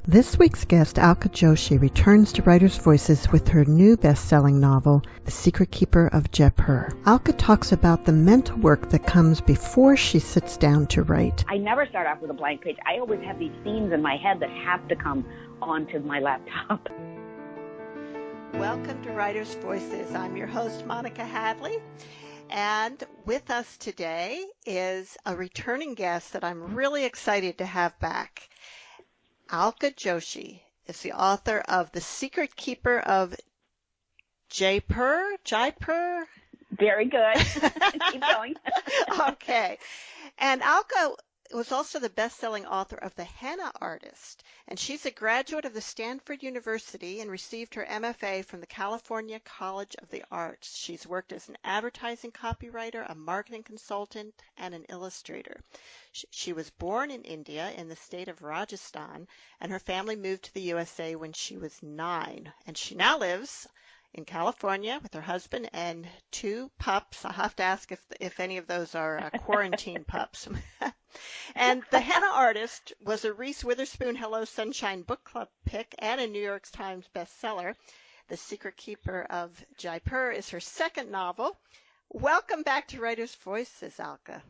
This week's guest, Alka Joshi, returns to Writers' Voices with her new best-selling novel, The Secret Keeper of Jaipur. Alka talks about the mental work that comes before she sits down to write. I never start off with a blank page. I always have these scenes in my head that have to come onto my laptop. Welcome to Writers' Voices. I'm your host, Monica Hadley. And with us today is a returning guest that I'm really excited to have back. Alka Joshi is the author of The Secret Keeper of Jaipur. Very good. Keep going. Okay. And Alka was also the best-selling author of The Henna Artist, and she's a graduate of the Stanford University and received her MFA from the California College of the Arts. She's worked as an advertising copywriter, a marketing consultant, and an illustrator. She was born in India in the state of Rajasthan, and her family moved to the USA when she was 9, and she now lives in California with her husband and 2 pups. I'll have to ask if any of those are quarantine pups. And The Henna Artist was a Reese Witherspoon Hello Sunshine Book Club pick and a New York Times bestseller. The Secret Keeper of Jaipur is her second novel. Welcome back to Writers' Voices, Alka.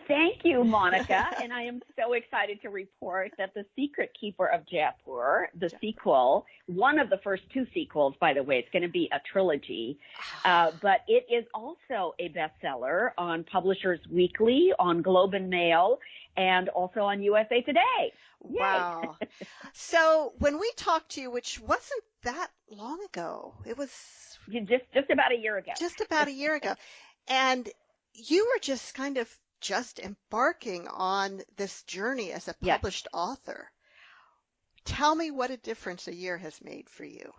Thank you, Monica, and I am so excited to report that The Secret Keeper of Jaipur, the sequel, one of the first 2 sequels, by the way, it's going to be a trilogy, but it is also a bestseller on Publishers Weekly, on Globe and Mail, and also on USA Today. Yay. Wow. So when we talked to you, which wasn't that long ago, it was just about a year ago. Just about a year ago. And you were just kind of embarking on this journey as a published author. Tell me what a difference a year has made for you.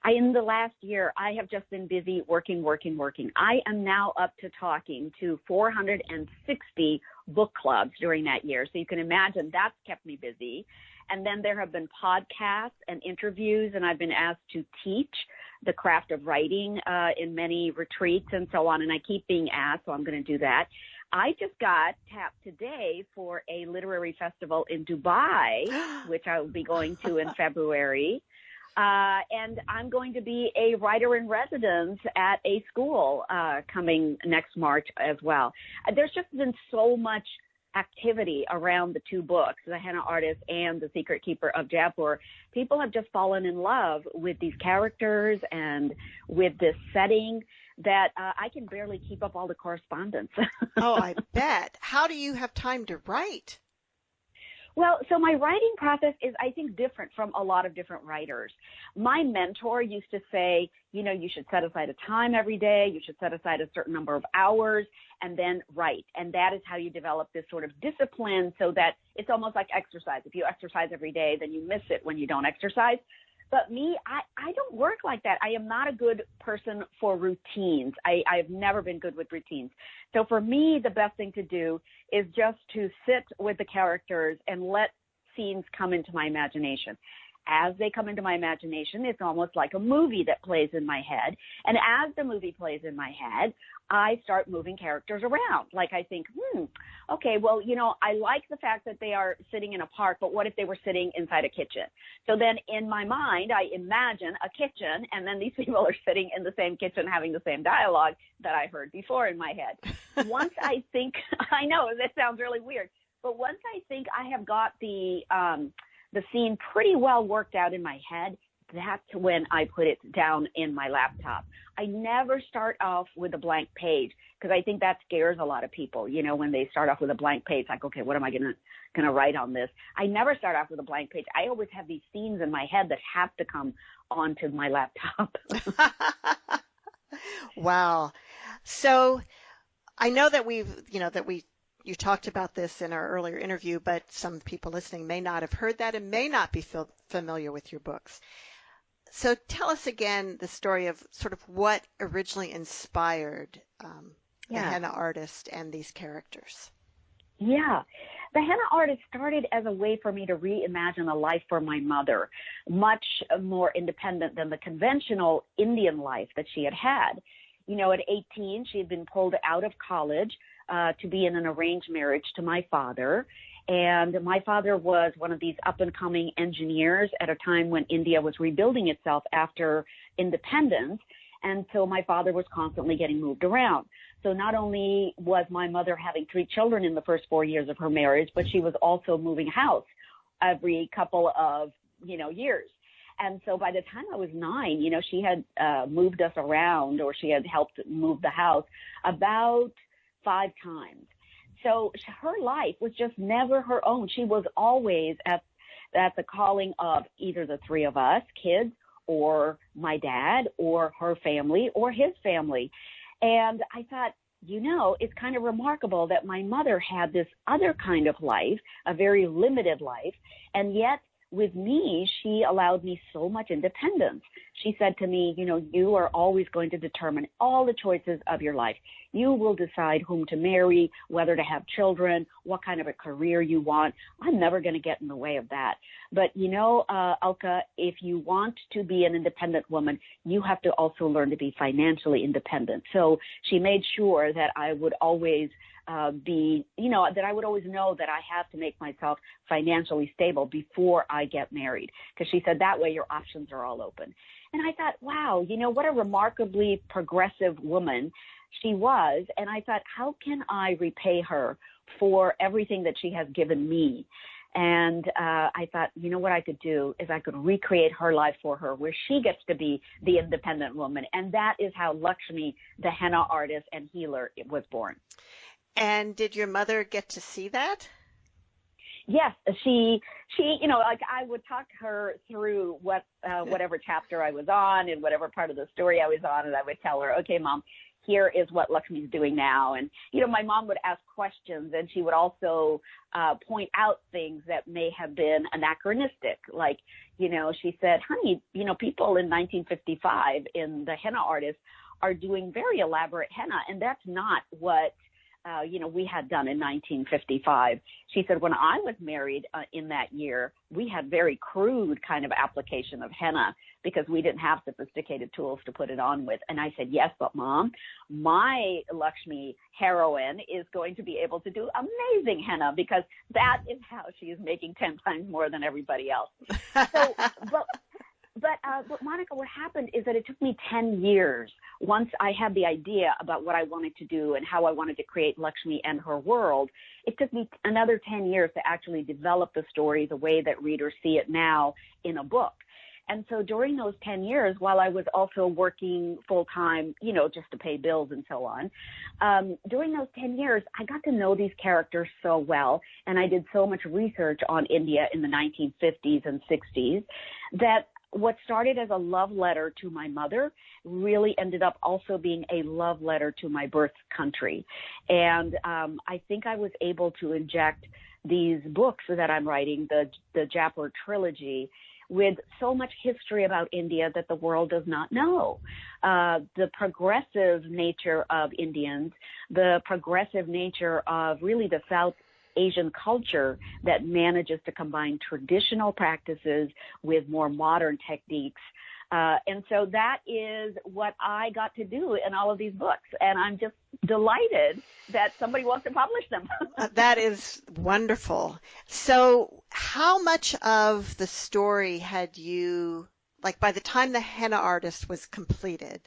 In the last year, I have just been busy working. I am now up to talking to 460 book clubs during that year. So you can imagine that's kept me busy. And then there have been podcasts and interviews, and I've been asked to teach the craft of writing in many retreats and so on, and I keep being asked, so I'm going to do that. I just got tapped today for a literary festival in Dubai, which I will be going to in February, and I'm going to be a writer in residence at a school coming next March as well. There's just been so much activity around the 2 books, The Henna Artist and The Secret Keeper of Jaipur. People have just fallen in love with these characters and with this setting that I can barely keep up all the correspondence. Oh, I bet. How do you have time to write? Well, so my writing process is, I think, different from a lot of different writers. My mentor used to say, you should set aside a time every day, you should set aside a certain number of hours, and then write. And that is how you develop this sort of discipline so that it's almost like exercise. If you exercise every day, then you miss it when you don't exercise. But me, I don't work like that. I am not a good person for routines. I have never been good with routines. So for me, the best thing to do is just to sit with the characters and let scenes come into my imagination. As they come into my imagination, it's almost like a movie that plays in my head. And as the movie plays in my head, I start moving characters around. Like I think, okay, well, I like the fact that they are sitting in a park, but what if they were sitting inside a kitchen? So then in my mind, I imagine a kitchen, and then these people are sitting in the same kitchen having the same dialogue that I heard before in my head. Once I think, I know that sounds really weird, but once I think I have got the scene pretty well worked out in my head, that's when I put it down in my laptop. I never start off with a blank page because I think that scares a lot of people. When they start off with a blank page, like, okay, what am I gonna write on this? I never start off with a blank page. I always have these scenes in my head that have to come onto my laptop. Wow. So I know that you talked about this in our earlier interview, but some people listening may not have heard that and may not be familiar with your books. So tell us again the story of sort of what originally inspired The Henna Artist and these characters. Yeah. The Henna Artist started as a way for me to reimagine a life for my mother, much more independent than the conventional Indian life that she had had. At 18, she had been pulled out of college to be in an arranged marriage to my father. And my father was one of these up-and-coming engineers at a time when India was rebuilding itself after independence. And so my father was constantly getting moved around. So not only was my mother having 3 children in the first 4 years of her marriage, but she was also moving house every couple of, years. And so by the time I was 9, she had moved us around, or she had helped move the house about 5 times. So her life was just never her own. She was always at the calling of either the 3 of us, kids, or my dad, or her family, or his family. And I thought, it's kind of remarkable that my mother had this other kind of life, a very limited life, and yet with me, she allowed me so much independence. She said to me, you are always going to determine all the choices of your life. You will decide whom to marry, whether to have children, what kind of a career you want. I'm never going to get in the way of that. But, Alka, if you want to be an independent woman, you have to also learn to be financially independent. So she made sure that I would always that I would always know that I have to make myself financially stable before I get married. Because she said that way your options are all open. And I thought, wow, what a remarkably progressive woman she was. And I thought, how can I repay her for everything that she has given me? And I thought, what I could do is I could recreate her life for her, where she gets to be the independent woman. And that is how Lakshmi, the henna artist and healer, was born. And did your mother get to see that? Yes, she, I would talk her through whatever chapter I was on and whatever part of the story I was on, and I would tell her, okay, Mom, here is what Lakshmi's doing now. And, my mom would ask questions, and she would also point out things that may have been anachronistic. Like, she said, honey, people in 1955 in the henna artists are doing very elaborate henna, and that's not what we had done in 1955. She said, when I was married in that year, we had very crude kind of application of henna because we didn't have sophisticated tools to put it on with. And I said, yes, but Mom, my Lakshmi heroine is going to be able to do amazing henna because that is how she is making 10 times more than everybody else. So, But Monica, what happened is that it took me 10 years once I had the idea about what I wanted to do and how I wanted to create Lakshmi and her world. It took me another 10 years to actually develop the story the way that readers see it now in a book. And so during those 10 years, while I was also working full-time, just to pay bills and so on, during those 10 years, I got to know these characters so well, and I did so much research on India in the 1950s and 60s that what started as a love letter to my mother really ended up also being a love letter to my birth country. And I think I was able to inject these books that I'm writing, the Jaipur trilogy, with so much history about India that the world does not know. The progressive nature of Indians, the progressive nature of really the South Asian culture that manages to combine traditional practices with more modern techniques. And so that is what I got to do in all of these books. And I'm just delighted that somebody wants to publish them. That is wonderful. So how much of the story had you, like by the time the henna artist was completed,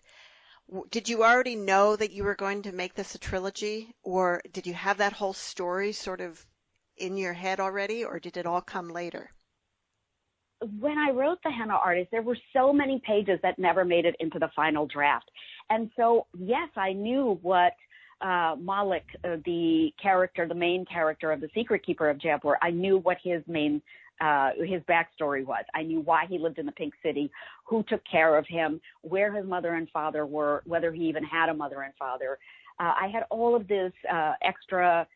did you already know that you were going to make this a trilogy, or did you have that whole story sort of in your head already, or did it all come later? When I wrote the henna artist, there were so many pages that never made it into the final draft. And so, yes, I knew what Malik, the main character of the Secret Keeper of Jaipur, I knew what his backstory was. I knew why he lived in the Pink City, who took care of him, where his mother and father were, whether he even had a mother and father. I had all of this extra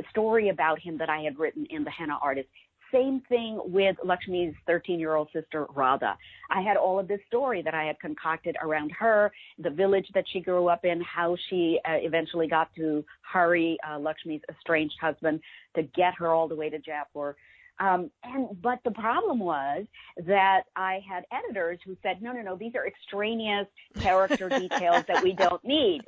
story about him that I had written in the henna artist. Same thing with Lakshmi's 13-year-old sister, Radha. I had all of this story that I had concocted around her, the village that she grew up in, how she eventually got to hurry Lakshmi's estranged husband to get her all the way to Jaipur. But the problem was that I had editors who said, no, these are extraneous character details that we don't need.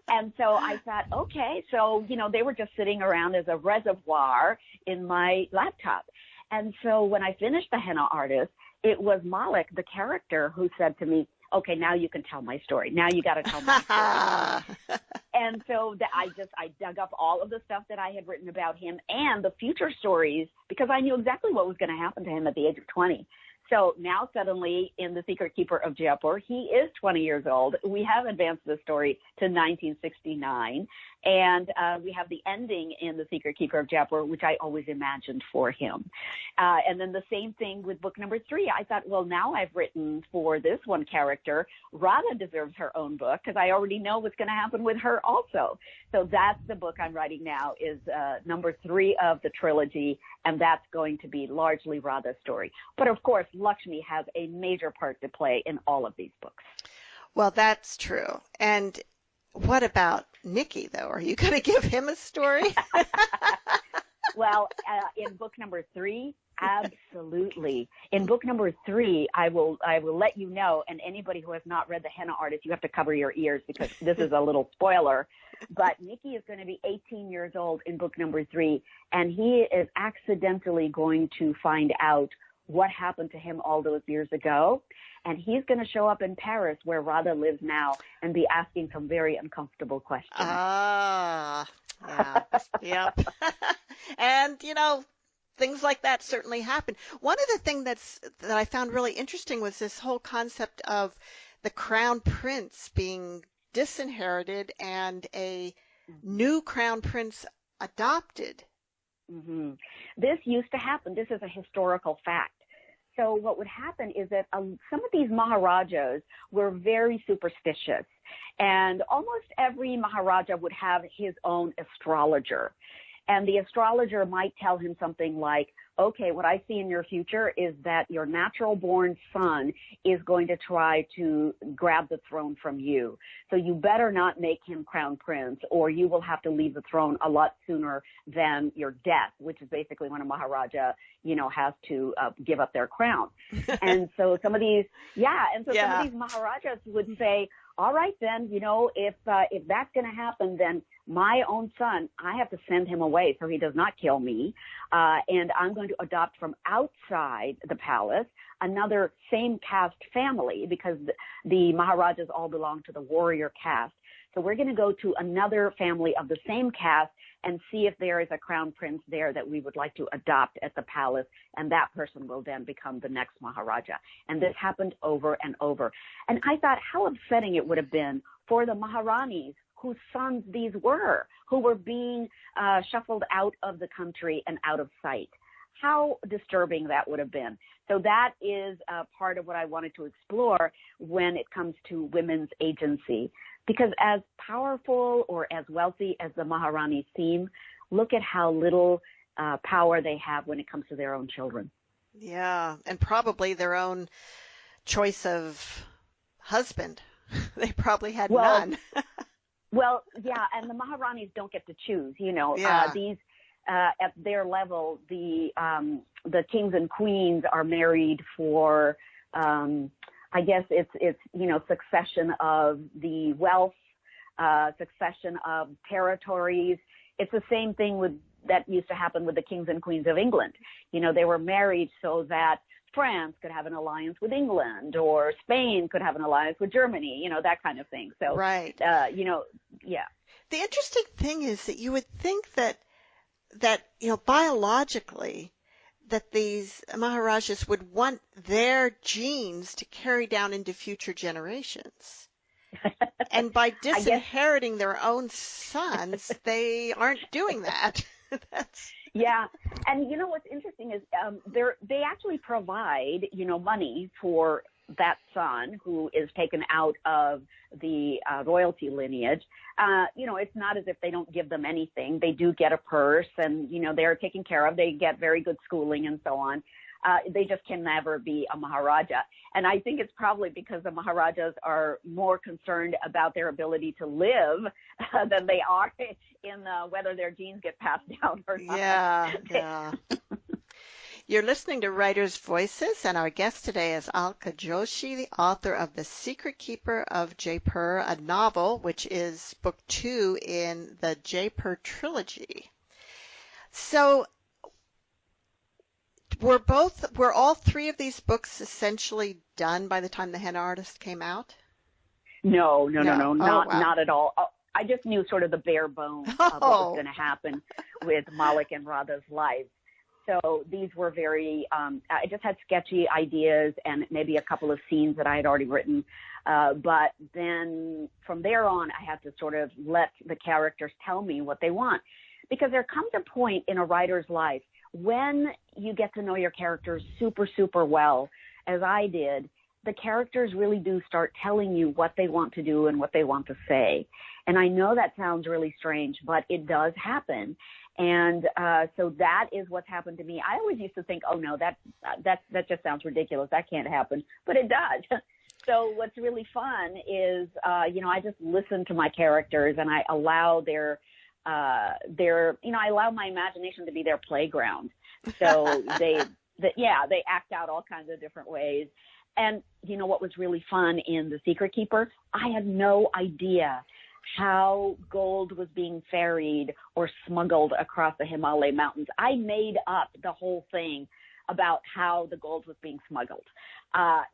And so I thought, okay, so, they were just sitting around as a reservoir in my laptop. And so when I finished The Henna Artist, it was Malik, the character, who said to me, okay, now you can tell my story. Now you got to tell my story. And so I dug up all of the stuff that I had written about him and the future stories, because I knew exactly what was going to happen to him at the age of 20. So now suddenly in The Secret Keeper of Jaipur, he is 20 years old. We have advanced the story to 1969, and we have the ending in The Secret Keeper of Jaipur, which I always imagined for him. And then the same thing with book number 3. I thought, well, now I've written for this one character. Radha deserves her own book because I already know what's going to happen with her also. So that's the book I'm writing now, is number 3 of the trilogy, and that's going to be largely Radha's story. But of course, Lakshmi has a major part to play in all of these books. Well, that's true. And what about Nikki, though? Are you going to give him a story? Well, in book number 3, absolutely. In book number 3, I will let you know, and anybody who has not read The Henna Artist, you have to cover your ears because this is a little spoiler. But Nikki is going to be 18 years old in book number 3, and he is accidentally going to find out what happened to him all those years ago. And he's going to show up in Paris, where Radha lives now, and be asking some very uncomfortable questions. Ah, yeah, yep. And, things like that certainly happen. One of the things that I found really interesting was this whole concept of the crown prince being disinherited and a new crown prince adopted. Mm-hmm. This used to happen. This is a historical fact. So what would happen is that some of these Maharajas were very superstitious, and almost every Maharaja would have his own astrologer. And the astrologer might tell him something like, okay, what I see in your future is that your natural born son is going to try to grab the throne from you. So you better not make him crown prince, or you will have to leave the throne a lot sooner than your death, which is basically when a Maharaja, has to give up their crown. And so some of these, some of these Maharajas would say, all right, then, if that's going to happen, then my own son, I have to send him away so he does not kill me. And I'm going to adopt from outside the palace another same caste family, because the Maharajas all belong to the warrior caste. So we're going to go to another family of the same caste and see if there is a crown prince there that we would like to adopt at the palace, and that person will then become the next Maharaja. And this happened over and over. And I thought how upsetting it would have been for the Maharanis whose sons these were, who were being shuffled out of the country and out of sight. How disturbing that would have been. So that is part of what I wanted to explore when it comes to women's agency. Because as powerful or as wealthy as the Maharanis seem, look at how little power they have when it comes to their own children. Yeah, and probably their own choice of husband. They probably had none. Well, yeah, and the Maharanis don't get to choose. These at their level, the kings and queens are married for. I guess it's succession of the wealth, succession of territories. It's the same thing that used to happen with the kings and queens of England. They were married so that France could have an alliance with England, or Spain could have an alliance with Germany, that kind of thing. So, right. Yeah. The interesting thing is that you would think that biologically, that these Maharajas would want their genes to carry down into future generations. And by disinheriting their own sons, they aren't doing that. Yeah. And what's interesting is they actually provide, money for that son who is taken out of the royalty lineage. It's not as if they don't give them anything. They do get a purse, and, they're taken care of. They get very good schooling and so on. They just can never be a Maharaja. And I think it's probably because the Maharajas are more concerned about their ability to live than they are in whether their genes get passed down or not. Yeah. You're listening to Writers' Voices, and our guest today is Alka Joshi, the author of The Secret Keeper of Jaipur, a novel which is book 2 in the Jaipur trilogy. So were all 3 of these books essentially done by the time the Henna Artist came out? No, Oh, wow. not at all. I just knew sort of the bare bones of what was going to happen with Malik and Radha's life. So these were very, I just had sketchy ideas and maybe a couple of scenes that I had already written. But then from there on, I had to sort of let the characters tell me what they want. Because there comes a point in a writer's life when you get to know your characters super, super well, as I did, the characters really do start telling you what they want to do and what they want to say. And I know that sounds really strange, but it does happen. And so that is what's happened to me. I always used to think, oh, no, that just sounds ridiculous. That can't happen. But it does. So what's really fun is, I just listen to my characters and I allow I allow my imagination to be their playground. So they act out all kinds of different ways. And what was really fun in The Secret Keeper? I had no idea how gold was being ferried or smuggled across the Himalaya mountains. I made up the whole thing about how the gold was being smuggled. I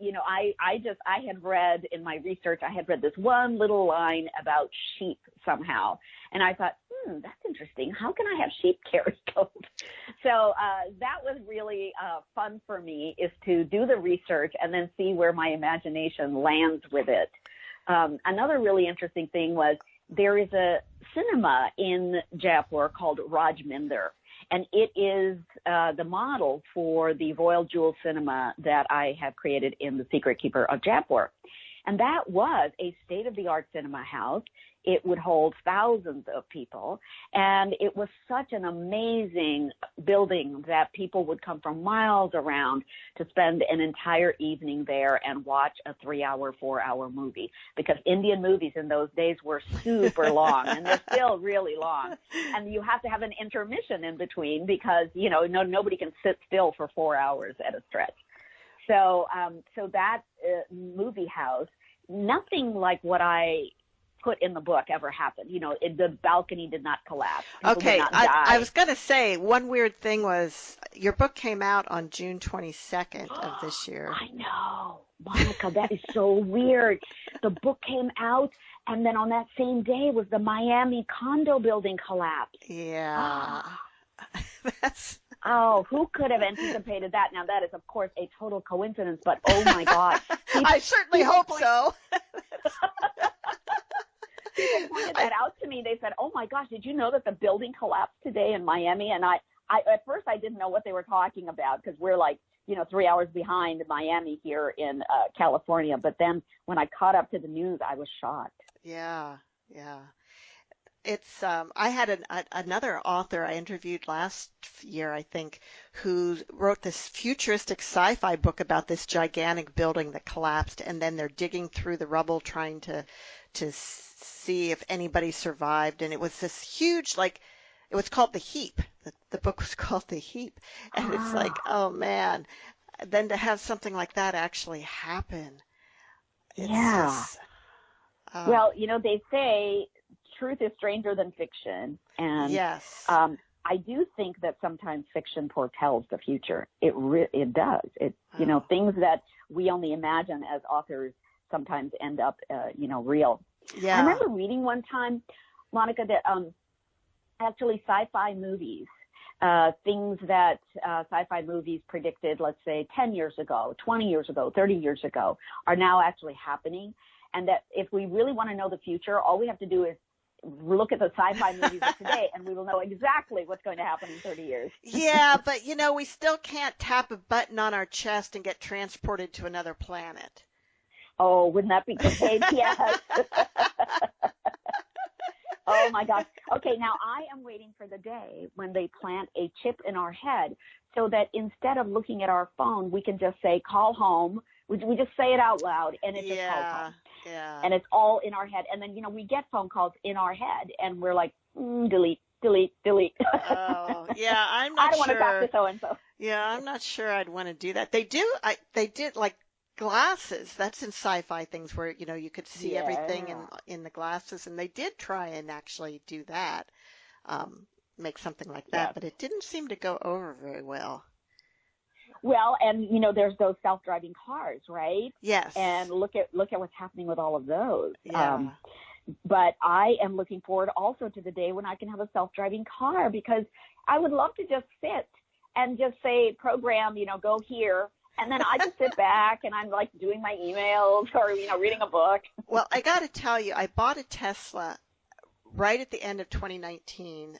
had read in my research, I had read this one little line about sheep somehow. And I thought, that's interesting. How can I have sheep carry gold? So that was really fun for me, is to do the research and then see where my imagination lands with it. Another really interesting thing was there is a cinema in Jaipur called Rajminder, and it is the model for the Royal Jewel Cinema that I have created in The Secret Keeper of Jaipur. And that was a state-of-the-art cinema house. It would hold thousands of people, and it was such an amazing building that people would come from miles around to spend an entire evening there and watch a 3-hour, 4-hour movie, because Indian movies in those days were super long, and they're still really long. And you have to have an intermission in between because, nobody can sit still for 4 hours at a stretch. So that movie house, nothing like what I put in the book ever happened. The balcony did not collapse. People did not die. I was going to say, one weird thing was your book came out on June 22nd of this year. I know. Monica, that is so weird. The book came out, and then on that same day was the Miami condo building collapse. Yeah. Oh, who could have anticipated that? Now, that is, of course, a total coincidence, but oh, my God. I certainly hope so. People pointed that out to me. They said, oh, my gosh, did you know that the building collapsed today in Miami? And I at first, I didn't know what they were talking about because we're like, 3 hours behind Miami here in California. But then when I caught up to the news, I was shocked. Yeah. It's I had another author I interviewed last year, I think, who wrote this futuristic sci-fi book about this gigantic building that collapsed, and then they're digging through the rubble trying to see if anybody survived, and it was this huge, it was called The Heap. The book was called The Heap, and it's like, oh man, then to have something like that actually happen. Well, they say truth is stranger than fiction, and yes, I do think that sometimes fiction foretells the future. It does. Things that we only imagine as authors sometimes end up, real. Yeah. I remember reading one time, Monica, that actually sci-fi movies, things that sci-fi movies predicted, let's say 10 years ago, 20 years ago, 30 years ago, are now actually happening. And that if we really want to know the future, all we have to do is look at the sci-fi movies of today, and we will know exactly what's going to happen in 30 years. Yeah, but, we still can't tap a button on our chest and get transported to another planet. Oh, wouldn't that be great? Yes. Oh, my gosh. Okay, now I am waiting for the day when they plant a chip in our head so that instead of looking at our phone, we can just say, call home. We just say it out loud, and it just calls home. Yeah. And it's all in our head. And then, we get phone calls in our head, and we're like, delete, delete, delete. Oh, yeah, I'm not sure. I don't want to talk to so-and-so. Yeah, I'm not sure I'd want to do that. They did like glasses. That's in sci-fi things where, you could see everything Yeah. in the glasses, and they did try and actually do that, um, make something like that, Yes. but it didn't seem to go over very well. Well, and there's those self-driving cars, right? And Yes. look at what's happening with all of those. Yeah. But I am looking forward also to the day when I can have a self-driving car, because I would love to just sit and just say, program, go here. And then I just sit back and I'm like doing my emails or, reading a book. Well, I got to tell you, I bought a Tesla right at the end of 2019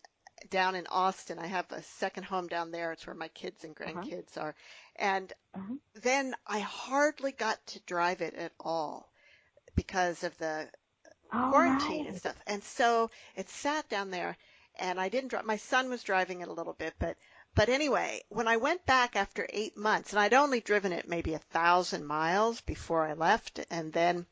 down in Austin. I have a second home down there. It's where my kids and grandkids are. And then I hardly got to drive it at all because of the quarantine and stuff. And so it sat down there, and I didn't drive. My son was driving it a little bit, but anyway, when I went back after 8 months, and I'd only driven it maybe 1,000 miles before I left, and then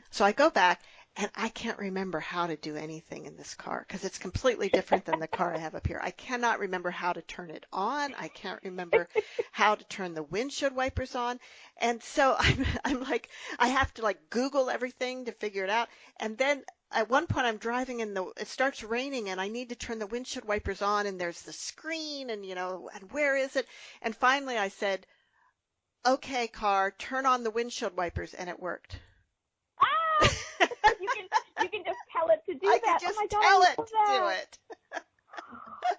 so I go back, and I can't remember how to do anything in this car because it's completely different than the car I have up here. I cannot remember how to turn it on. I can't remember how to turn the windshield wipers on. And so I'm like, I have to like Google everything to figure it out. And then at one point I'm driving and it starts raining and I need to turn the windshield wipers on and there's the screen and, and where is it? And finally I said, okay, car, turn on the windshield wipers, and it worked. You can just tell it to do I that. Can just oh my God, tell it to do it.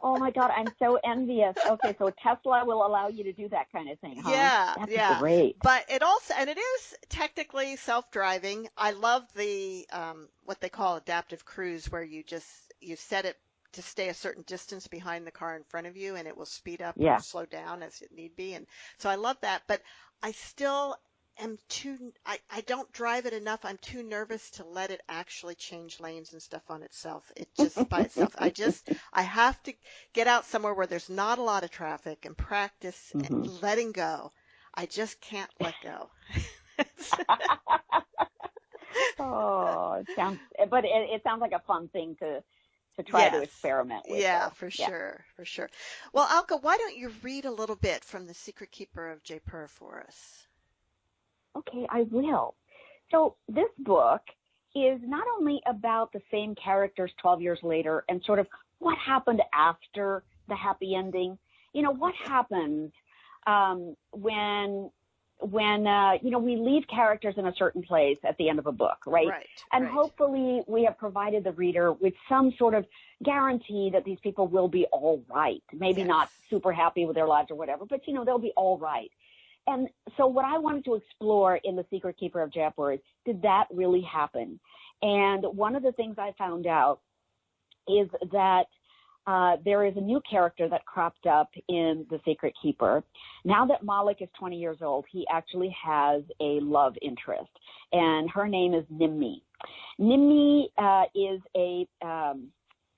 Oh my God, I'm so envious. Okay, so Tesla will allow you to do that kind of thing, huh? Yeah, That's great. But it is technically self-driving. I love the what they call adaptive cruise, where you set it to stay a certain distance behind the car in front of you, and it will speed up or slow down as it need be. And so I love that. But I still am I don't drive it enough. I'm too nervous to let it actually change lanes and stuff on itself. It just by itself. I have to get out somewhere where there's not a lot of traffic and practice and letting go. I just can't let go. Oh, it sounds like a fun thing to try to experiment with. Yeah, for sure. Well, Alka, why don't you read a little bit from The Secret Keeper of Jaipur for us? Okay, I will. So this book is not only about the same characters 12 years later and sort of what happened after the happy ending. What happens when we leave characters in a certain place at the end of a book, right? And hopefully we have provided the reader with some sort of guarantee that these people will be all right. Maybe not super happy with their lives or whatever, but, they'll be all right. And so what I wanted to explore in The Secret Keeper of Jaipur is, did that really happen? And one of the things I found out is that there is a new character that cropped up in The Secret Keeper. Now that Malik is 20 years old, he actually has a love interest, and her name is Nimmi. Nimmi is a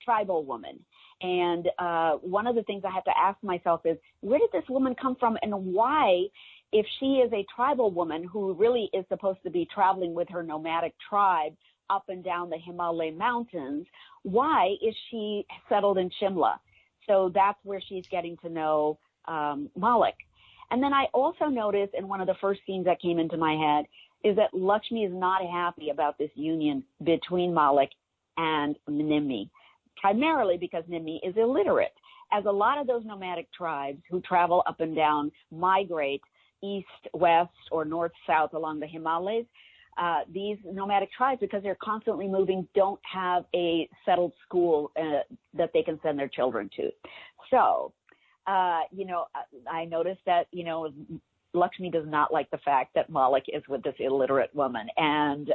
tribal woman. And one of the things I have to ask myself is, where did this woman come from, and why, if she is a tribal woman who really is supposed to be traveling with her nomadic tribe up and down the Himalaya mountains, why is she settled in Shimla? So that's where she's getting to know Malik. And then I also noticed in one of the first scenes that came into my head is that Lakshmi is not happy about this union between Malik and Nimmi, primarily because Nimmi is illiterate. As a lot of those nomadic tribes who travel up and down, migrate east, west, or north, south along the Himalayas, these nomadic tribes, because they're constantly moving, don't have a settled school that they can send their children to. So, I noticed that, Lakshmi does not like the fact that Malik is with this illiterate woman. And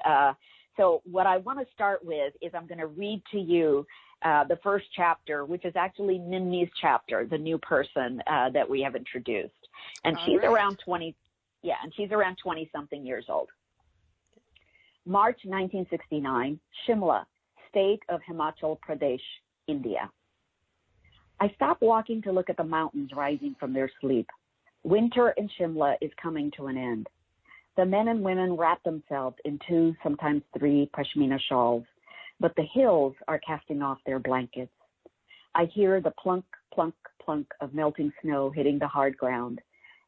so what I want to start with is I'm going to read to you the first chapter, which is actually Nimmi's chapter, the new person that we have introduced. And she's around 20, and she's around 20-something years old. March 1969, Shimla, state of Himachal Pradesh, India. I stopped walking to look at the mountains rising from their sleep. Winter in Shimla is coming to an end. The men and women wrap themselves in 2, sometimes 3 pashmina shawls, but the hills are casting off their blankets. I hear the plunk, plunk, clunk of melting snow hitting the hard ground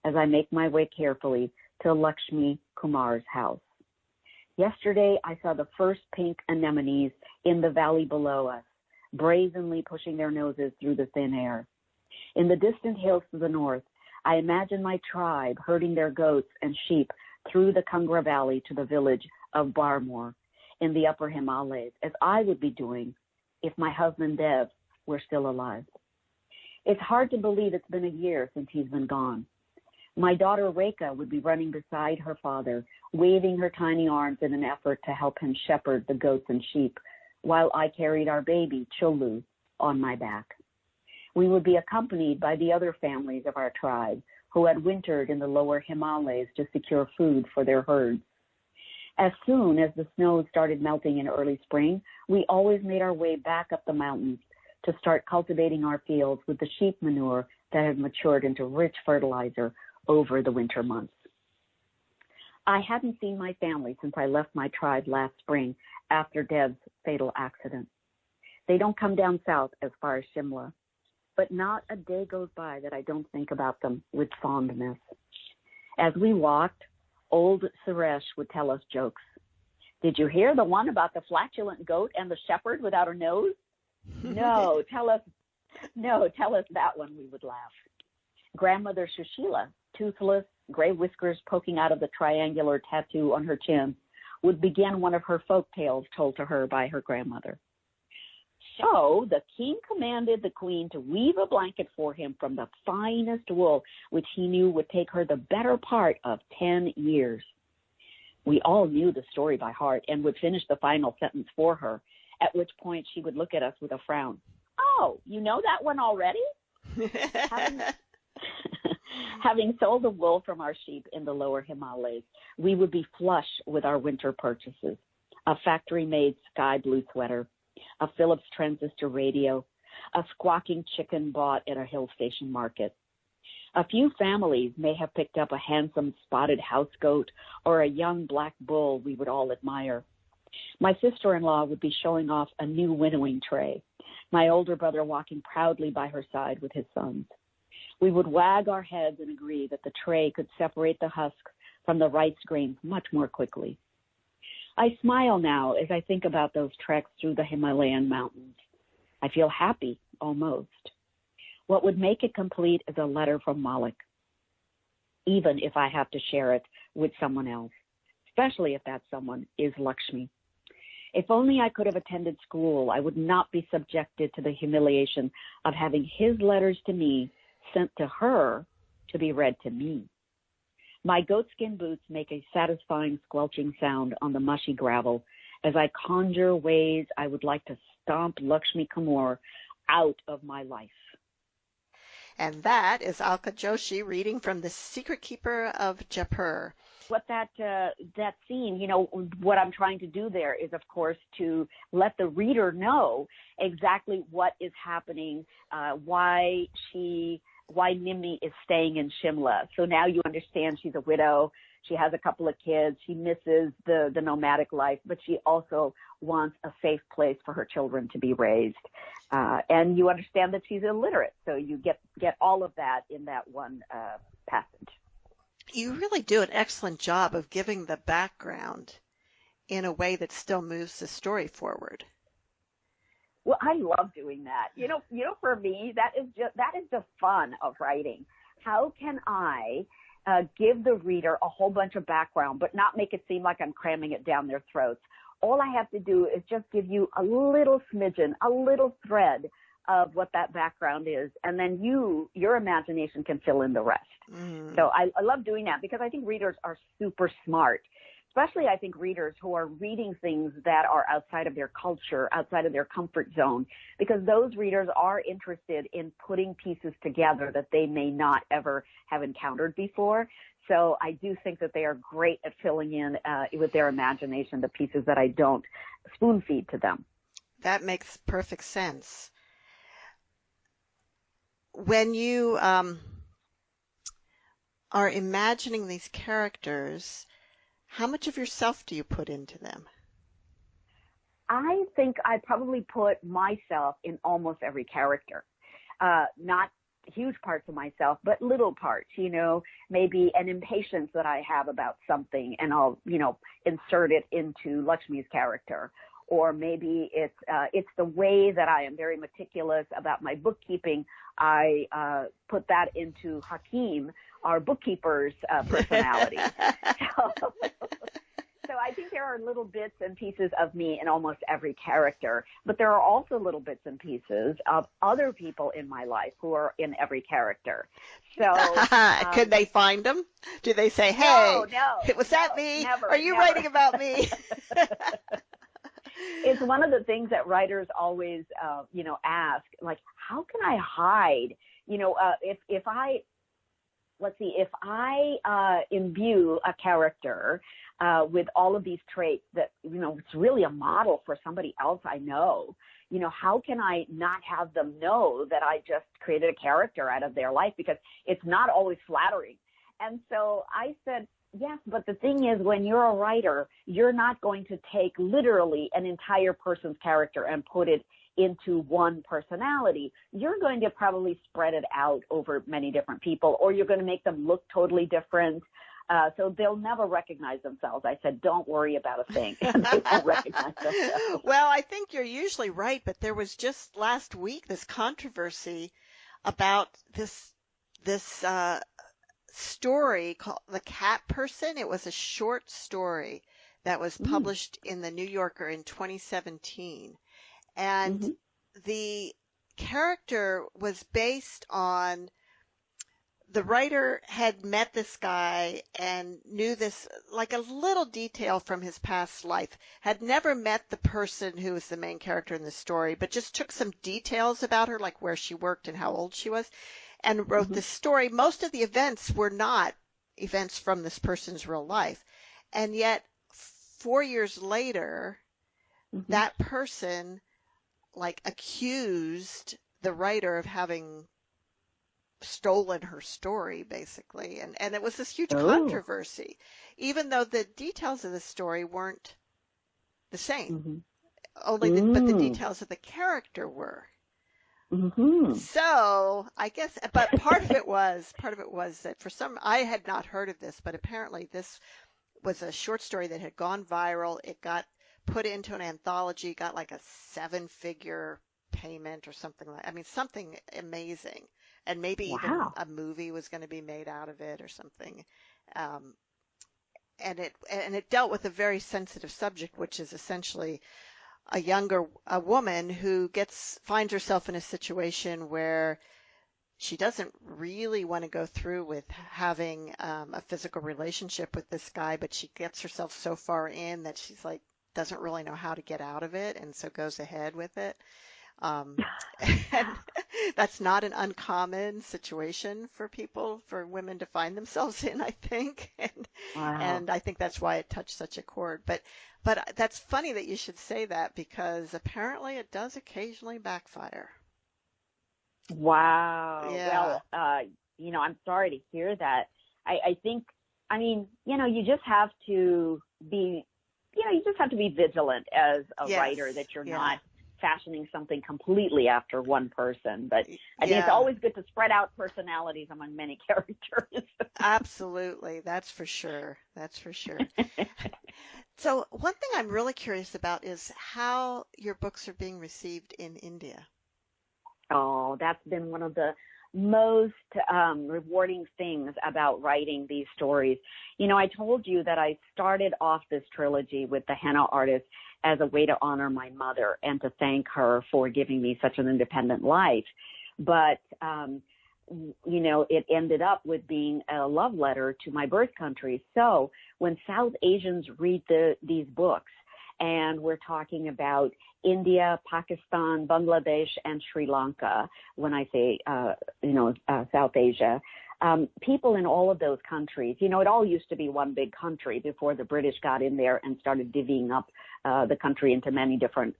as I make my way carefully to Lakshmi Kumar's house. Yesterday, I saw the first pink anemones in the valley below us, brazenly pushing their noses through the thin air. In the distant hills to the north, I imagine my tribe herding their goats and sheep through the Kangra Valley to the village of Barmore in the upper Himalayas, as I would be doing if my husband Dev were still alive. It's hard to believe it's been a year since he's been gone. My daughter Rekha would be running beside her father, waving her tiny arms in an effort to help him shepherd the goats and sheep, while I carried our baby, Cholu, on my back. We would be accompanied by the other families of our tribe who had wintered in the lower Himalayas to secure food for their herds. As soon as the snow started melting in early spring, we always made our way back up the mountains to start cultivating our fields with the sheep manure that had matured into rich fertilizer over the winter months. I hadn't seen my family since I left my tribe last spring after Dev's fatal accident. They don't come down south as far as Shimla, but not a day goes by that I don't think about them with fondness. As we walked, old Suresh would tell us jokes. Did you hear the one about the flatulent goat and the shepherd without a nose? No, tell us that one, we would laugh. Grandmother Shushila, toothless, gray whiskers poking out of the triangular tattoo on her chin, would begin one of her folk tales told to her by her grandmother. So the king commanded the queen to weave a blanket for him from the finest wool, which he knew would take her the better part of 10 years. We all knew the story by heart and would finish the final sentence for her, at which point she would look at us with a frown. Oh, you know that one already? Having sold the wool from our sheep in the lower Himalayas, we would be flush with our winter purchases: a factory-made sky blue sweater, a Philips transistor radio, a squawking chicken bought at a hill station market. A few families may have picked up a handsome spotted house goat or a young black bull we would all admire. My sister-in-law would be showing off a new winnowing tray, my older brother walking proudly by her side with his sons. We would wag our heads and agree that the tray could separate the husks from the rice grains much more quickly. I smile now as I think about those treks through the Himalayan mountains. I feel happy, almost. What would make it complete is a letter from Malik, even if I have to share it with someone else, especially if that someone is Lakshmi. If only I could have attended school, I would not be subjected to the humiliation of having his letters to me sent to her to be read to me. My goatskin boots make a satisfying squelching sound on the mushy gravel as I conjure ways I would like to stomp Lakshmi Kumar out of my life. And that is Alka Joshi reading from The Secret Keeper of Jaipur. What that scene, what I'm trying to do there is, of course, to let the reader know exactly what is happening, why Nimmi is staying in Shimla. So now you understand she's a widow. She has a couple of kids. She misses the nomadic life, but she also wants a safe place for her children to be raised. And you understand that she's illiterate. So you get all of that in that one passage. You really do an excellent job of giving the background in a way that still moves the story forward. Well, I love doing that. For me, that is the fun of writing. How can I give the reader a whole bunch of background, but not make it seem like I'm cramming it down their throats? All I have to do is just give you a little smidgen, a little thread of what that background is, and then your imagination can fill in the rest. So I love doing that because I think readers are super smart, especially I think readers who are reading things that are outside of their culture, outside of their comfort zone, because those readers are interested in putting pieces together that they may not ever have encountered before. So I do think that they are great at filling in with their imagination the pieces that I don't spoon feed to them. That makes perfect sense. When you are imagining these characters, how much of yourself do you put into them? I think I probably put myself in almost every character. Not huge parts of myself, but little parts, maybe an impatience that I have about something, and I'll, insert it into Lakshmi's character. Or maybe it's the way that I am very meticulous about my bookkeeping. I put that into Hakeem, our bookkeeper's personality. So I think there are little bits and pieces of me in almost every character, but there are also little bits and pieces of other people in my life who are in every character. So could they find them? Do they say, "Hey, was that me? Are you writing about me?" It's one of the things that writers always, ask, like, how can I hide? If I imbue a character with all of these traits that, it's really a model for somebody else I know, how can I not have them know that I just created a character out of their life? Because it's not always flattering. And so I said, yes, but the thing is, when you're a writer, you're not going to take literally an entire person's character and put it into one personality. You're going to probably spread it out over many different people, or you're going to make them look totally different. So they'll never recognize themselves. I said, don't worry about a thing. They won't recognize themselves. Well, I think you're usually right, but there was just last week this controversy about this story called The Cat Person. It was a short story that was published in the New Yorker in 2017. And the character was based on, the writer had met this guy and knew this, like a little detail from his past life, had never met the person who was the main character in the story, but just took some details about her, like where she worked and how old she was, and wrote this story. Most of the events were not events from this person's real life. And yet 4 years later, that person accused the writer of having stolen her story, basically. And it was this huge controversy, even though the details of the story weren't the same. But the details of the character were. So I guess, but part of it was that for some, I had not heard of this, but apparently this was a short story that had gone viral. It got put into an anthology, got like a 7-figure payment or something something amazing. And maybe even a movie was going to be made out of it or something. And it dealt with a very sensitive subject, which is essentially a woman who finds herself in a situation where she doesn't really want to go through with having a physical relationship with this guy, but she gets herself so far in that she's doesn't really know how to get out of it, and so goes ahead with it. And that's not an uncommon situation for women to find themselves in, I think. And I think that's why it touched such a chord. But that's funny that you should say that, because apparently it does occasionally backfire. Wow. Yeah. Well, I'm sorry to hear that. I think, you just have to be, vigilant as a writer, that you're not fashioning something completely after one person. But I think it's always good to spread out personalities among many characters. Absolutely. That's for sure. So one thing I'm really curious about is how your books are being received in India. Oh, that's been one of the most rewarding things about writing these stories. I told you that I started off this trilogy with the Henna artist as a way to honor my mother and to thank her for giving me such an independent life. But, it ended up with being a love letter to my birth country. So when South Asians read these books, and we're talking about India, Pakistan, Bangladesh, and Sri Lanka, when I say, South Asia, people in all of those countries, it all used to be one big country before the British got in there and started divvying up the country into many different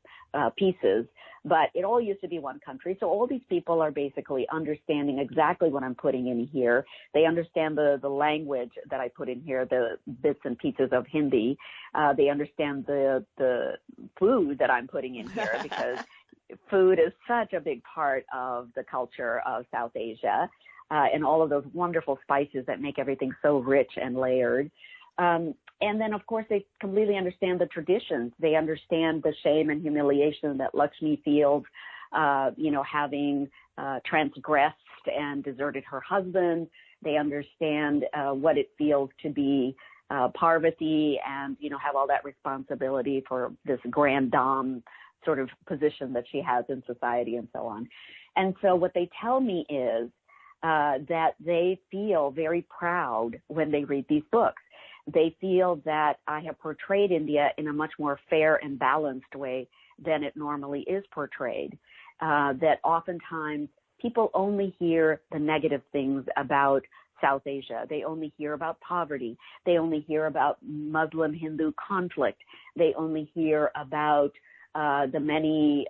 pieces. But it all used to be one country. So all these people are basically understanding exactly what I'm putting in here. They understand the language that I put in here, the bits and pieces of Hindi. They understand the food that I'm putting in here, because food is such a big part of the culture of South Asia, and all of those wonderful spices that make everything so rich and layered. And then, of course, they completely understand the traditions. They understand the shame and humiliation that Lakshmi feels, having transgressed and deserted her husband. They understand what it feels to be Parvati and, have all that responsibility for this grand dame sort of position that she has in society and so on. And so what they tell me is that they feel very proud when they read these books. They feel that I have portrayed India in a much more fair and balanced way than it normally is portrayed. That oftentimes people only hear the negative things about South Asia. They only hear about poverty. They only hear about Muslim-Hindu conflict. They only hear about the many,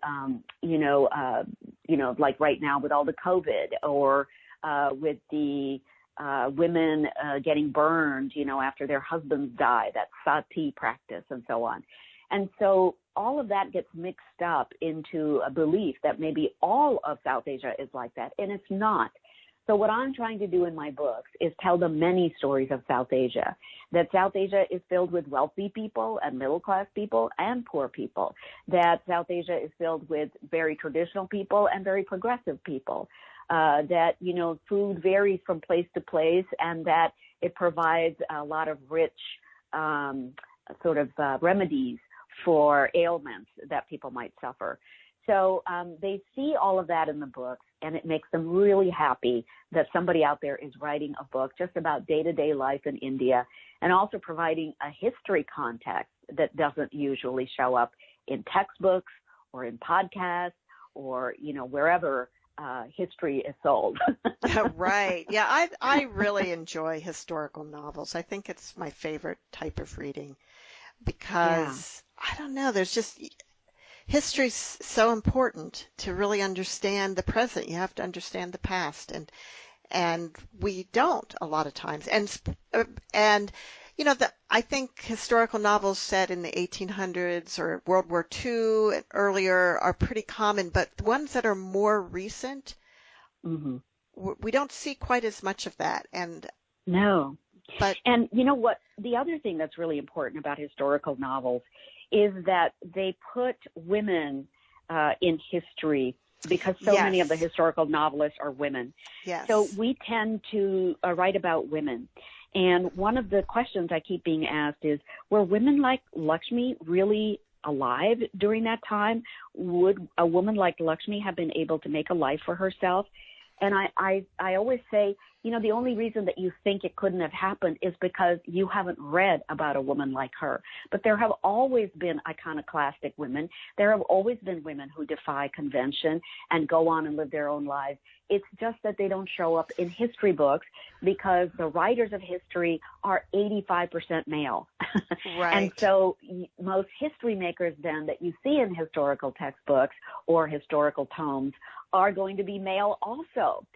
like right now with all the COVID, or with the women getting burned, after their husbands die, that sati practice and so on. And so all of that gets mixed up into a belief that maybe all of South Asia is like that, and it's not. So what I'm trying to do in my books is tell the many stories of South Asia, that South Asia is filled with wealthy people and middle-class people and poor people, that South Asia is filled with very traditional people and very progressive people, that, food varies from place to place, and that it provides a lot of rich remedies for ailments that people might suffer. So they see all of that in the books, and it makes them really happy that somebody out there is writing a book just about day-to-day life in India, and also providing a history context that doesn't usually show up in textbooks or in podcasts or, wherever history is sold. Right. Yeah, I really enjoy historical novels. I think it's my favorite type of reading because, I don't know, there's just... History's so important to really understand the present. You have to understand the past, and we don't a lot of times. And I think historical novels set in the 1800s or World War II and earlier are pretty common, but the ones that are more recent, we don't see quite as much of that. And no. But and you know what? The other thing that's really important about historical novels is that they put women in history, because so many of the historical novelists are women. Yes. So we tend to write about women. And one of the questions I keep being asked is, were women like Lakshmi really alive during that time? Would a woman like Lakshmi have been able to make a life for herself? And I always say, the only reason that you think it couldn't have happened is because you haven't read about a woman like her. But there have always been iconoclastic women. There have always been women who defy convention and go on and live their own lives. It's just that they don't show up in history books because the writers of history are 85% male. Right. And so most history makers then that you see in historical textbooks or historical tomes are going to be male also.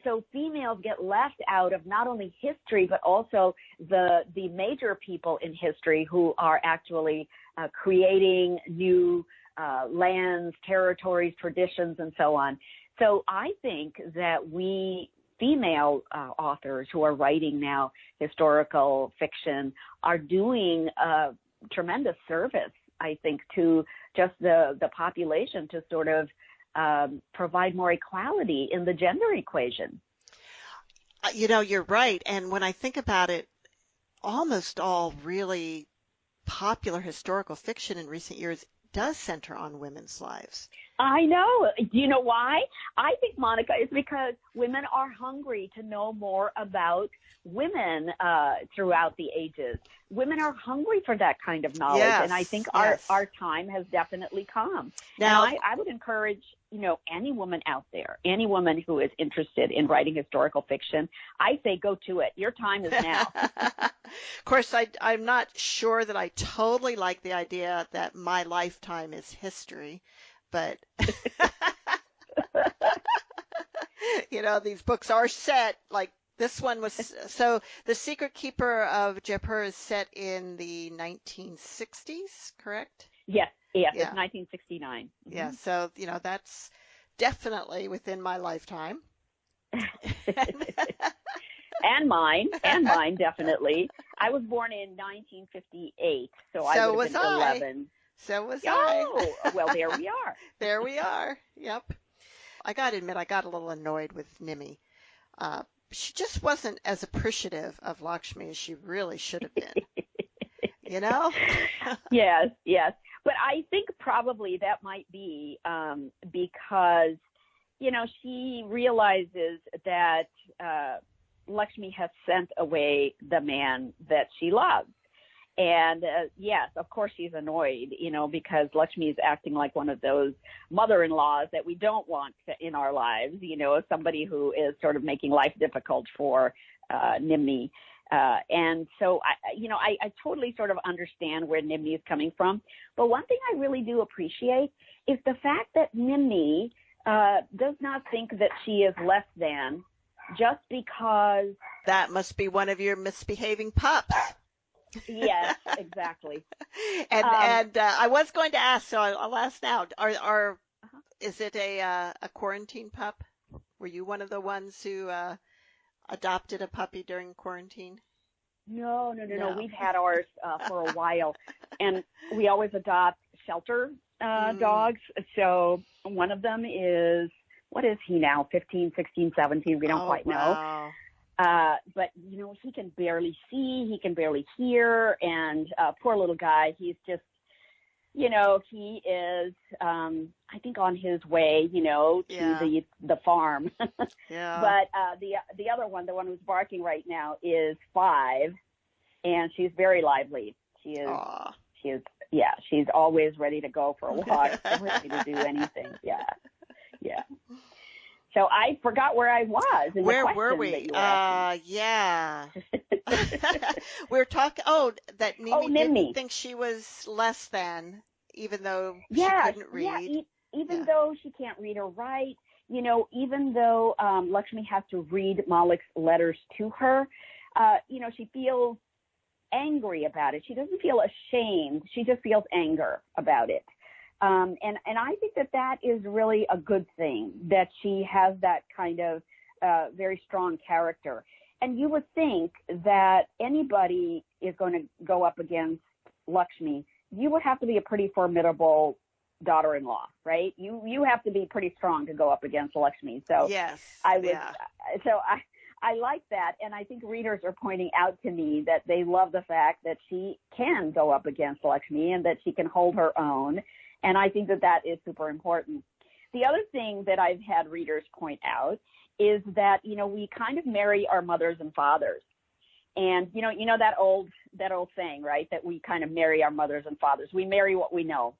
So females get left out of not only history, but also the major people in history who are actually creating new lands, territories, traditions, and so on. So I think that we female authors who are writing now historical fiction are doing a tremendous service, I think, to just the population, to sort of provide more equality in the gender equation. You're right. And when I think about it, almost all really popular historical fiction in recent years does center on women's lives. I know. Do you know why? I think, Monica, it's because women are hungry to know more about women throughout the ages. Women are hungry for that kind of knowledge, and I think our time has definitely come. Now, I would encourage, any woman out there, any woman who is interested in writing historical fiction, I say go to it. Your time is now. Of course, I'm not sure that I totally like the idea that my lifetime is history, but these books are set like this one was. So The Secret Keeper of Jaipur is set in the 1960s, correct? Yes. Yes, Yeah. it's 1969. Yeah. So, that's definitely within my lifetime. And mine, definitely. I was born in 1958, so I So would was have been I. 11. So was I. Oh, well, there we are. There we are. Yep. I got to admit, I got a little annoyed with Nimi. She just wasn't as appreciative of Lakshmi as she really should have been. Yes, yes. But I think probably that might be because, she realizes that Lakshmi has sent away the man that she loves. And yes, of course she's annoyed, because Lakshmi is acting like one of those mother-in-laws that we don't want in our lives, somebody who is sort of making life difficult for Nimni. And so, I totally sort of understand where Nimni is coming from. But one thing I really do appreciate is the fact that Nimni does not think that she is less than just because. That must be one of your misbehaving pups. Yes, exactly. And I was going to ask, so I'll ask now. Is it a quarantine pup? Were you one of the ones who adopted a puppy during quarantine? No. We've had ours for a while, and we always adopt shelter dogs. So one of them is, what is he now? 15, 16, 17. We don't quite know. But, he can barely see, he can barely hear, and poor little guy, he's just, he is, I think, on his way, to the farm. Yeah. But the other one, the one who's barking right now, is 5, and she's very lively. She is, Aww. She's always ready to go for a walk, ready to do anything. Yeah. So I forgot where I was. Where were we? Yeah. We were talking, that Nimi didn't think she was less than, even though she couldn't read. Even though she can't read or write, even though Lakshmi has to read Malik's letters to her, she feels angry about it. She doesn't feel ashamed. She just feels anger about it. And I think that is really a good thing, that she has that kind of very strong character. And you would think that anybody is going to go up against Lakshmi, you would have to be a pretty formidable daughter-in-law, right? You have to be pretty strong to go up against Lakshmi. So yes, I like that, and I think readers are pointing out to me that they love the fact that she can go up against Lakshmi and that she can hold her own. And I think that is super important. The other thing that I've had readers point out is that, we kind of marry our mothers and fathers. And, that old saying, right, that we kind of marry our mothers and fathers. We marry what we know.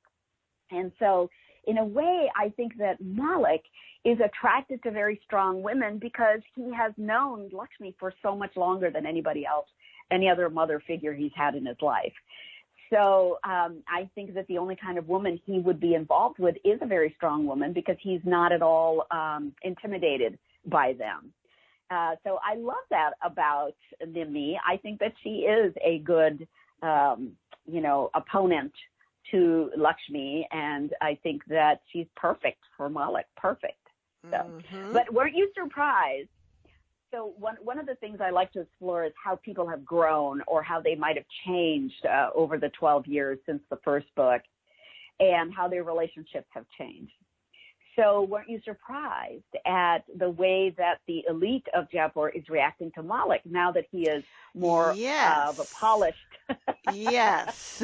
And so in a way, I think that Malik is attracted to very strong women because he has known Lakshmi for so much longer than anybody else, any other mother figure he's had in his life. So I think that the only kind of woman he would be involved with is a very strong woman because he's not at all intimidated by them. So I love that about Nimni. I think that she is a good, opponent to Lakshmi, and I think that she's perfect for Malik. Perfect. So, But weren't you surprised? So one of the things I like to explore is how people have grown or how they might have changed over the 12 years since the first book and how their relationships have changed. So weren't you surprised at the way that the elite of Jaipur is reacting to Malik now that he is more of a polished? Yes.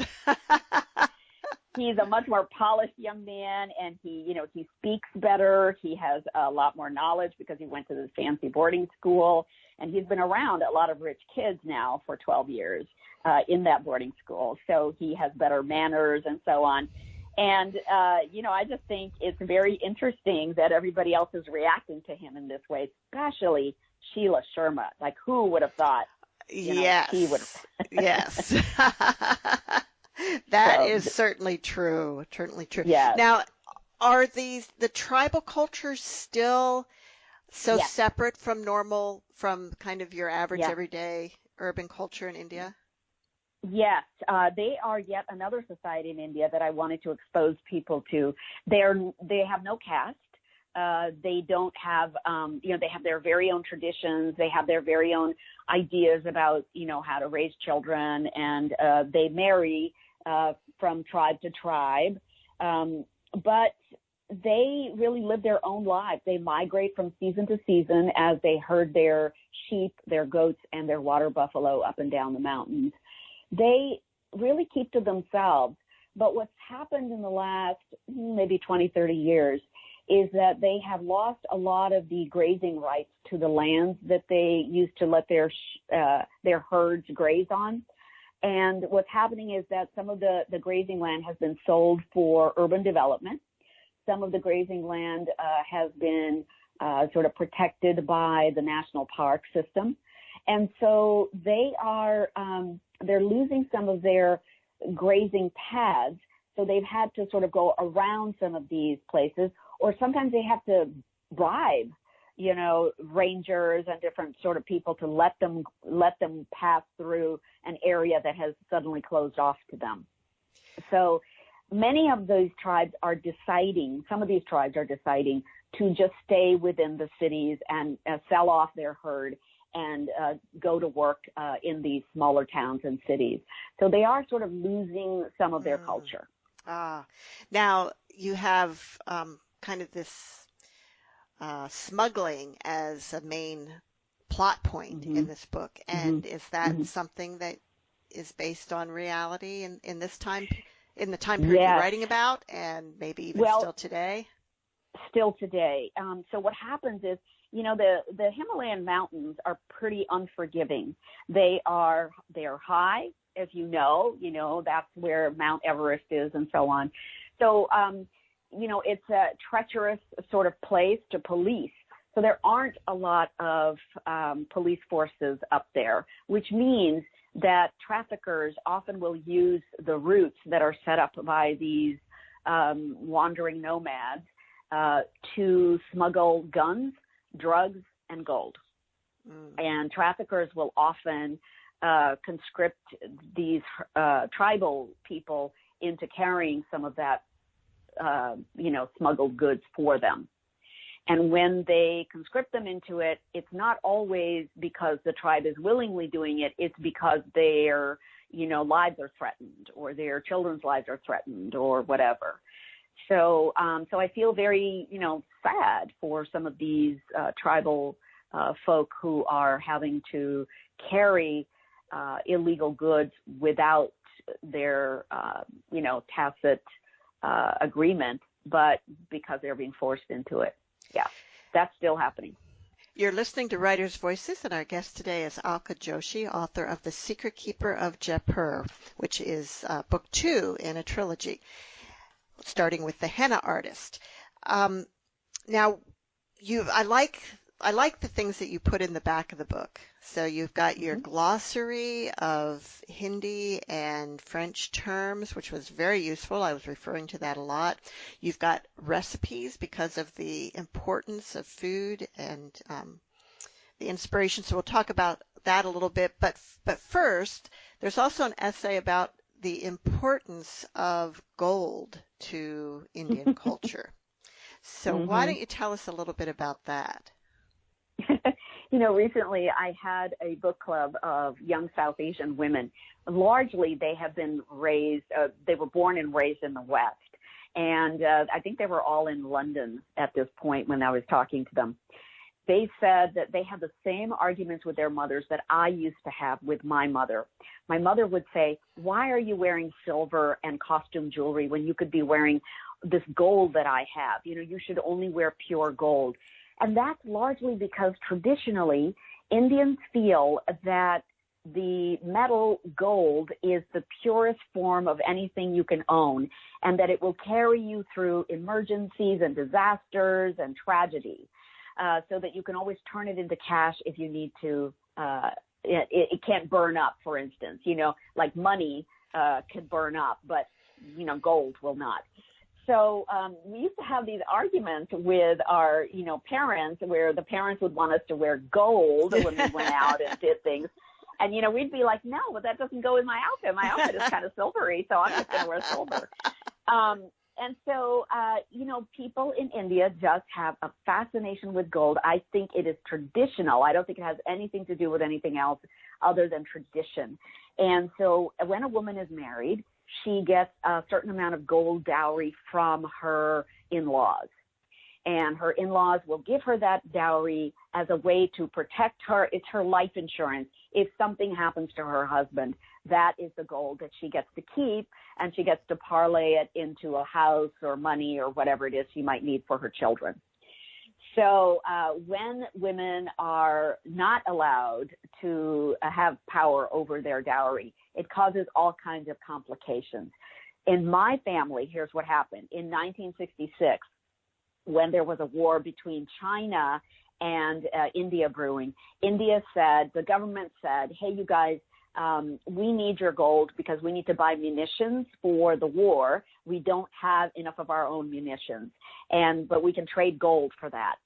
He's a much more polished young man, and he speaks better. He has a lot more knowledge because he went to this fancy boarding school, and he's been around a lot of rich kids now for 12 years in that boarding school. So he has better manners and so on. And, I just think it's very interesting that everybody else is reacting to him in this way, especially Sheila Sharma. Like, who would have thought? Yes. He would. Yes. That is certainly true. Certainly true. Yes. Now, are the tribal cultures still so separate from kind of your average everyday urban culture in India? Yes, they are yet another society in India that I wanted to expose people to. They have no caste. They don't have, they have their very own traditions. They have their very own ideas about, how to raise children, and they marry from tribe to tribe. But they really live their own lives. They migrate from season to season as they herd their sheep, their goats, and their water buffalo up and down the mountains. They really keep to themselves. But what's happened in the last maybe 20, 30 years is that they have lost a lot of the grazing rights to the lands that they used to let their herds graze on. And what's happening is that some of the grazing land has been sold for urban development. Some of the grazing land has been sort of protected by the national park system. And so they're losing some of their grazing paths. So they've had to sort of go around some of these places, or sometimes they have to bribe, rangers and different sort of people to let them pass through an area that has suddenly closed off to them. So many of these tribes are deciding to just stay within the cities and sell off their herd and go to work in these smaller towns and cities. So they are sort of losing some of their culture. Now you have kind of this smuggling as a main plot point in this book. And is that something that is based on reality in this time, in the time period you're writing about, and maybe even still today? Still today. So what happens is, the Himalayan mountains are pretty unforgiving. They are high, as that's where Mount Everest is and so on. So, it's a treacherous sort of place to police. So there aren't a lot of police forces up there, which means that traffickers often will use the routes that are set up by these wandering nomads to smuggle guns, drugs, and gold. And traffickers will often conscript these tribal people into carrying some of that, smuggled goods for them. And when they conscript them into it, it's not always because the tribe is willingly doing it. It's because their, lives are threatened, or their children's lives are threatened, or whatever. So I feel very, sad for some of these tribal folk who are having to carry illegal goods without their, tacit agreement, but because they're being forced into it. Yeah, that's still happening. You're listening to Writers' Voices, and our guest today is Alka Joshi, author of The Secret Keeper of Jaipur, which is book 2 in a trilogy, starting with the henna artist. Now, I like the things that you put in the back of the book. So you've got your glossary of Hindi and French terms, which was very useful. I was referring to that a lot. You've got recipes because of the importance of food and the inspiration. So we'll talk about that a little bit. But first, there's also an essay about the importance of gold to Indian culture. So why don't you tell us a little bit about that? Recently I had a book club of young South Asian women. Largely they have been raised, they were born and raised in the West. And I think they were all in London at this point when I was talking to them. They said that they had the same arguments with their mothers that I used to have with my mother. My mother would say, why are you wearing silver and costume jewelry when you could be wearing this gold that I have? You should only wear pure gold. And that's largely because traditionally Indians feel that the metal gold is the purest form of anything you can own, and that it will carry you through emergencies and disasters and tragedy, so that you can always turn it into cash if you need to. It can't burn up, for instance, like money can burn up, but, gold will not. So we used to have these arguments with our, parents, where the parents would want us to wear gold when we went out and did things. And, we'd be like, no, but that doesn't go with my outfit. My outfit is kind of silvery, so I'm just going to wear silver. And so, people in India just have a fascination with gold. I think it is traditional. I don't think it has anything to do with anything else other than tradition. And so when a woman is married, she gets a certain amount of gold dowry from her in-laws. And her in-laws will give her that dowry as a way to protect her. It's her life insurance. If something happens to her husband, that is the gold that she gets to keep, and she gets to parlay it into a house or money or whatever it is she might need for her children. So when women are not allowed to have power over their dowry, it causes all kinds of complications. In my family, here's what happened. In 1966, when there was a war between China and India brewing, the government said, hey, you guys, we need your gold because we need to buy munitions for the war. We don't have enough of our own munitions, but we can trade gold for that.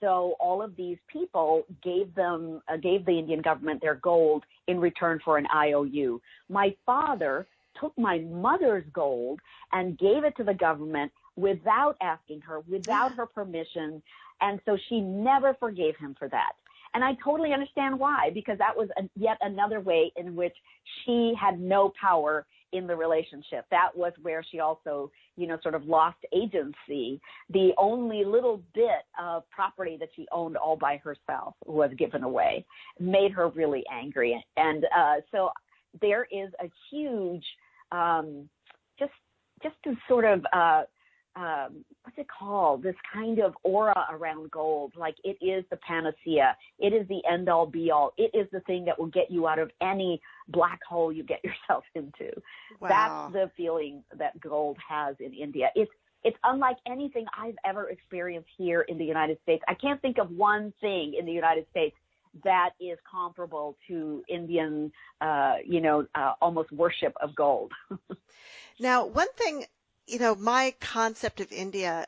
So all of these people gave the Indian government their gold in return for an IOU. My father took my mother's gold and gave it to the government without asking her, without her permission. And so she never forgave him for that. And I totally understand why, because that was yet another way in which she had no power in the relationship. That was where she also, sort of lost agency. The only little bit of property that she owned all by herself was given away, made her really angry. And so there is a huge, just to sort of, what's it called? This kind of aura around gold, like it is the panacea. It is the end all be all. It is the thing that will get you out of any black hole you get yourself into. Wow. That's the feeling that gold has in India. It's unlike anything I've ever experienced here in the United States. I can't think of one thing in the United States that is comparable to Indian, almost worship of gold. Now, one thing, my concept of India,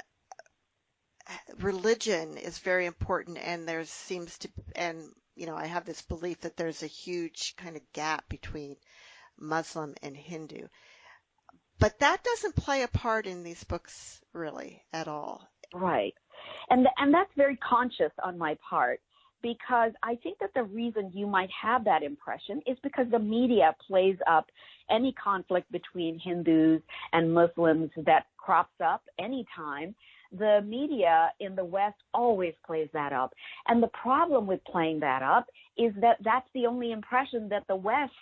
religion is very important, and I have this belief that there's a huge kind of gap between Muslim and Hindu. But that doesn't play a part in these books really at all. Right. And that's very conscious on my part, because I think that the reason you might have that impression is because the media plays up any conflict between Hindus and Muslims that crops up anytime. The media in the West always plays that up. And the problem with playing that up is that that's the only impression that the West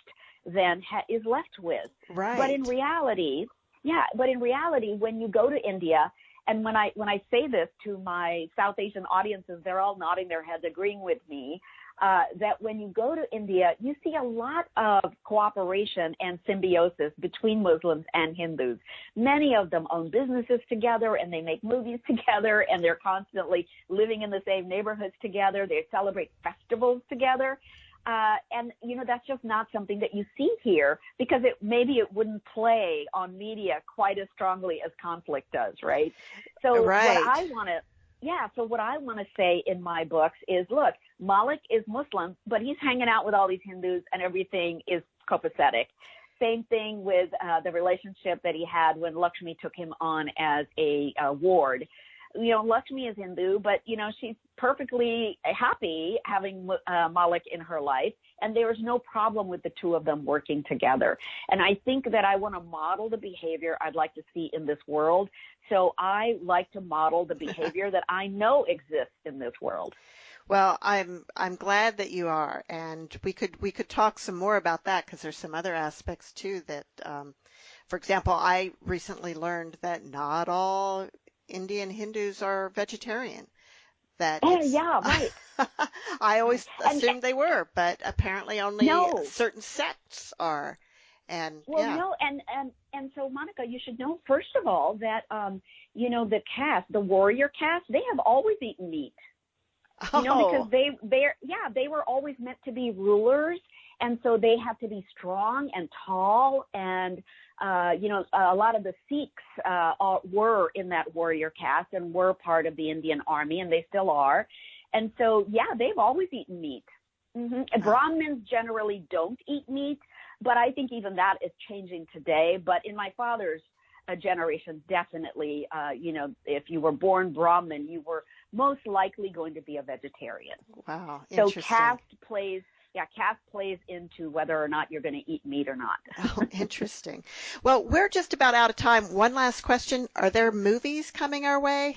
then is left with. Right. But in reality, when you go to India, and when I say this to my South Asian audiences, they're all nodding their heads, agreeing with me, that when you go to India, you see a lot of cooperation and symbiosis between Muslims and Hindus. Many of them own businesses together, and they make movies together, and they're constantly living in the same neighborhoods together. They celebrate festivals together. And that's just not something that you see here, because maybe it wouldn't play on media quite as strongly as conflict does, right? So right. what I want to say in my books is, look, Malik is Muslim, but he's hanging out with all these Hindus, and everything is copacetic. Same thing with the relationship that he had when Lakshmi took him on as a ward. Lakshmi is Hindu, but, she's perfectly happy having Malik in her life, and there is no problem with the two of them working together. And I think that I want to model the behavior I'd like to see in this world. So I like to model the behavior that I know exists in this world. Well, I'm glad that you are, and we could talk some more about that, because there's some other aspects too that, for example, I recently learned that not all Indian Hindus are vegetarian. Right. I always assumed they were, but apparently only certain sects are. And so Monica, you should know, first of all, that the caste, the warrior caste, they have always eaten meat. Because they were always meant to be rulers, and so they have to be strong and tall, and a lot of the Sikhs were in that warrior caste and were part of the Indian army, and they still are. And so, they've always eaten meat. And Brahmins generally don't eat meat, but I think even that is changing today. But in my father's generation, definitely, if you were born Brahmin, you were most likely going to be a vegetarian. Wow, so interesting. Caste plays into whether or not you're going to eat meat or not. Oh, interesting. Well, we're just about out of time. One last question. Are there movies coming our way?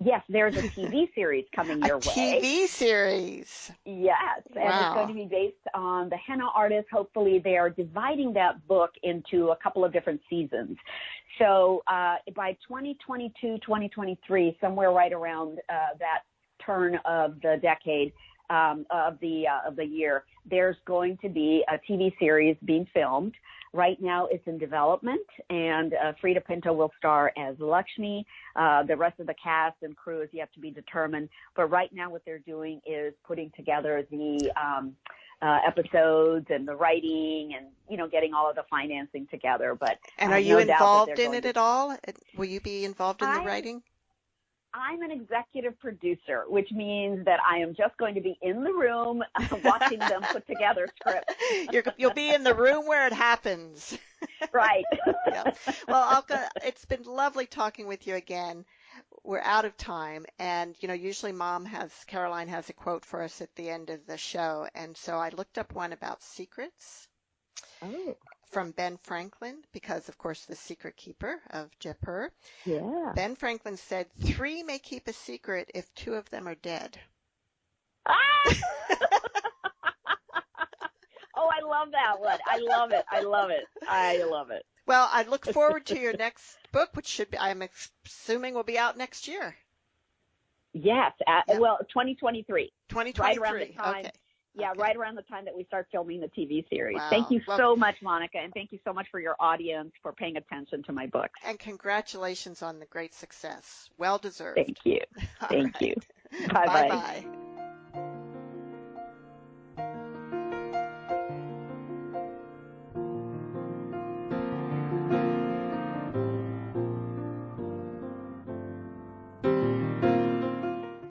Yes, there's a TV series coming your way. A TV series. Yes, and Wow. It's going to be based on the Henna artist. Hopefully, they are dividing that book into a couple of different seasons. So by 2022, 2023, somewhere right around that turn of the decade, of the year, there's going to be a TV series being filmed. Right now, it's in development, and Frida Pinto will star as Lakshmi. The rest of the cast and crew is yet to be determined. But right now, what they're doing is putting together the episodes and the writing, and getting all of the financing together. But are you involved in it at all? Will you be involved in the writing? I'm an executive producer, which means that I am just going to be in the room watching them put together scripts. You'll be in the room where it happens. Right. Yeah. Well, Alka, it's been lovely talking with you again. We're out of time, and usually Caroline has a quote for us at the end of the show, and so I looked up one about secrets. Oh. From Ben Franklin, because, of course, the Secret Keeper of Jaipur. Yeah. Ben Franklin said, 3 may keep a secret if 2 of them are dead. Ah! Oh, I love that one. I love it. Well, I look forward to your next book, which I'm assuming will be out next year. Yes. Well, 2023. 2023. Right around the time. Okay. Yeah, okay. Right around the time that we start filming the TV series. Wow. Thank you so much, Monica, and thank you so much for your audience for paying attention to my books. And congratulations on the great success. Well deserved. Thank you. Thank you. Bye-bye. Bye-bye.